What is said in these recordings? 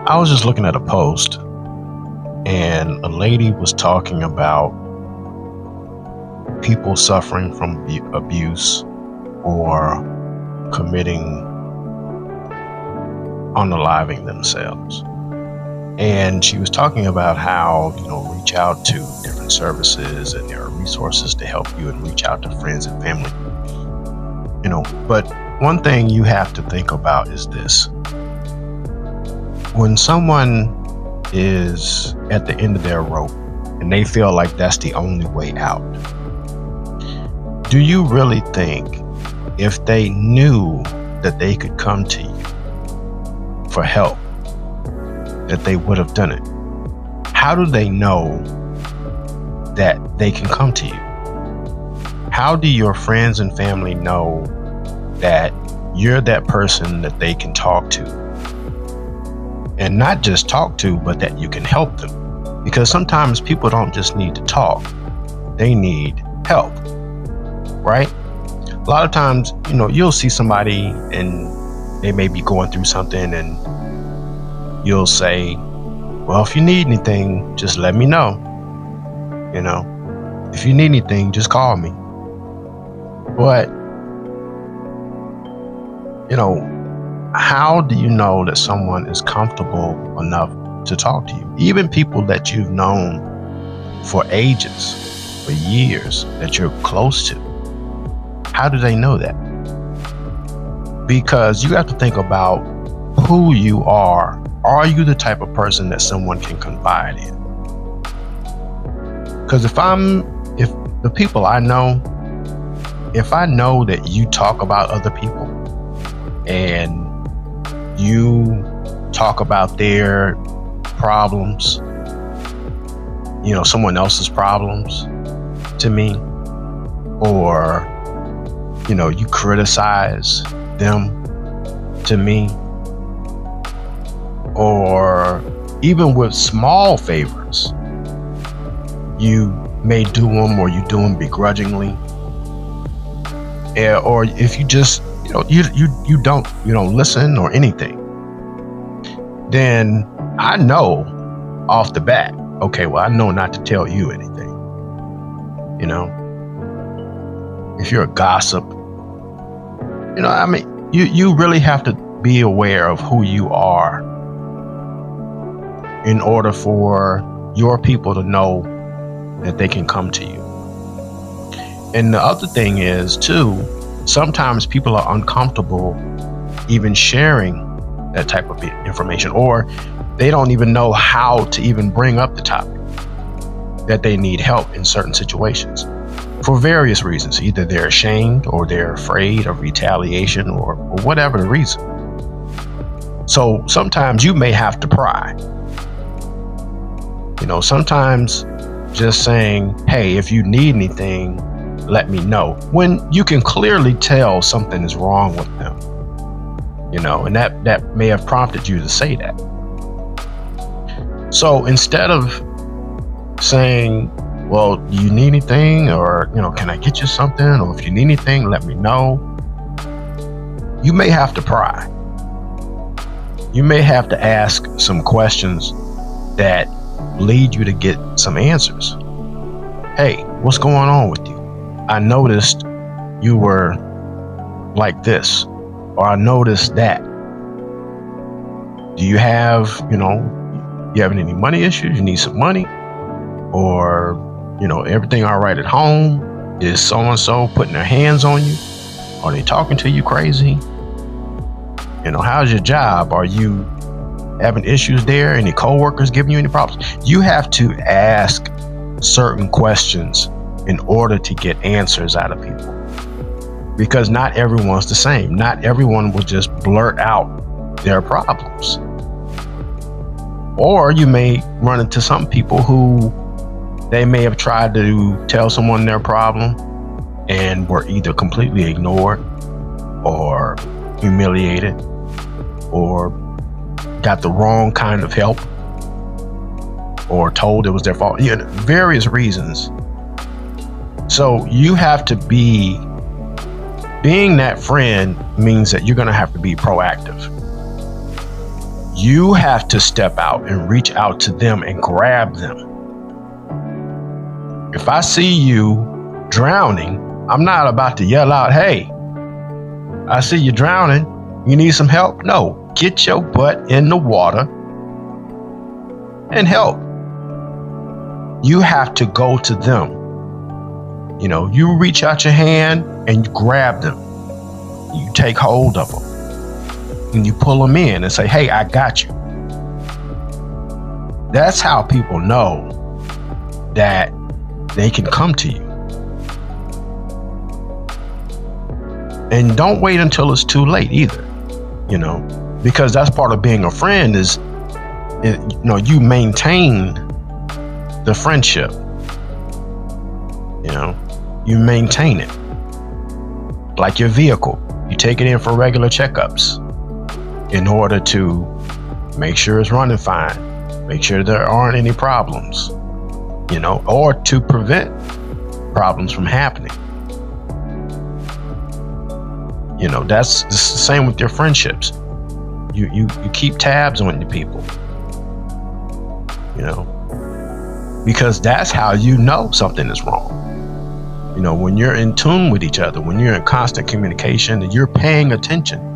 I was just looking at a post, and a lady was talking about people suffering from abuse or committing unaliving themselves. And she was talking about how, reach out to different services, and there are resources to help you, and reach out to friends and family. But one thing you have to think about is this. When someone is at the end of their rope and they feel like that's the only way out, do you really think if they knew that they could come to you for help, that they would have done it? How do they know that they can come to you? How do your friends and family know that you're that person that they can talk to? And not just talk to, but that you can help them. Because sometimes people don't just need to talk, they need help, right? A lot of times, you'll see somebody and they may be going through something, and you'll say, well, if you need anything, just let me know. If you need anything, just call me. But, how do you know that someone is comfortable enough to talk to you? Even people that you've known for ages, for years, that you're close to. How do they know that? Because you have to think about who you are. Are you the type of person that someone can confide in? Because if the people I know, if I know that you talk about other people and you talk about their problems, someone else's problems to me, or, you criticize them to me, or even with small favors, you may do them, or you do them begrudgingly, or if you just you don't listen or anything, then I know off the bat, okay, well, I know not to tell you anything. If you're a gossip, you really have to be aware of who you are in order for your people to know that they can come to you. And the other thing is too, sometimes people are uncomfortable even sharing that type of information, or they don't even know how to even bring up the topic that they need help in certain situations for various reasons. Either they're ashamed, or they're afraid of retaliation, or whatever the reason. So sometimes you may have to pry. Sometimes just saying, hey, if you need anything, let me know, when you can clearly tell something is wrong with them, and that may have prompted you to say that. So instead of saying, well, do you need anything, or can I get you something, or if you need anything, let me know, you may have to pry. You may have to ask some questions that lead you to get some answers. Hey, what's going on with you? I noticed you were like this, or I noticed that. Do you have, you having any money issues? You need some money? Or, everything all right at home? Is so-and-so putting their hands on you? Are they talking to you crazy? How's your job? Are you having issues there? Any coworkers giving you any problems? You have to ask certain questions in order to get answers out of people, because not everyone's the same. Not everyone will just blurt out their problems. Or you may run into some people who they may have tried to tell someone their problem and were either completely ignored, or humiliated, or got the wrong kind of help, or told it was their fault. Various reasons. So you have to being that friend means that you're going to have to be proactive. You have to step out and reach out to them and grab them. If I see you drowning, I'm not about to yell out, hey, I see you drowning. You need some help? No, get your butt in the water and help. You have to go to them. You know, you reach out your hand and you grab them. You take hold of them and you pull them in and say, hey, I got you. That's how people know that they can come to you. And don't wait until it's too late either, you know, because that's part of being a friend is, you know, you maintain the friendship, you know, you maintain it like your vehicle. You take it in for regular checkups in order to make sure it's running fine, make sure there aren't any problems, you know, or to prevent problems from happening. You know, that's the same with your friendships. You keep tabs on your people, you know, because that's how you know something is wrong. You know, when you're in tune with each other, when you're in constant communication and you're paying attention,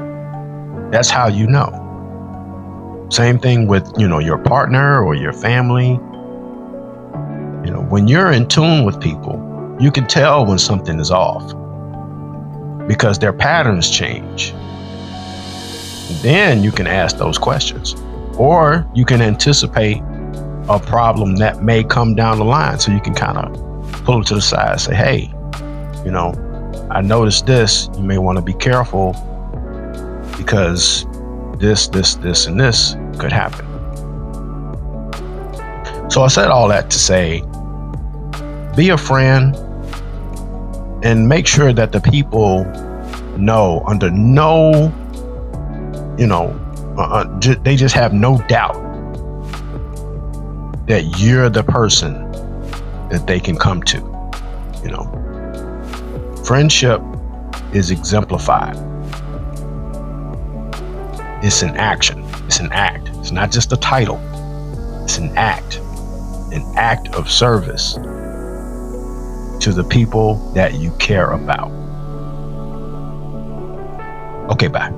that's how you know. Same thing with, you know, your partner or your family. You know, when you're in tune with people, you can tell when something is off because their patterns change. Then you can ask those questions, or you can anticipate a problem that may come down the line. So you can kind of pull it to the side and say, hey, you know, I noticed this. You may want to be careful because this, and this could happen. So I said all that to say, be a friend and make sure that the people know under no, you know, they just have no doubt that you're the person that they can come to. You know, friendship is exemplified. It's an action. It's an act. It's not just a title. It's an act of service to the people that you care about. Okay, bye.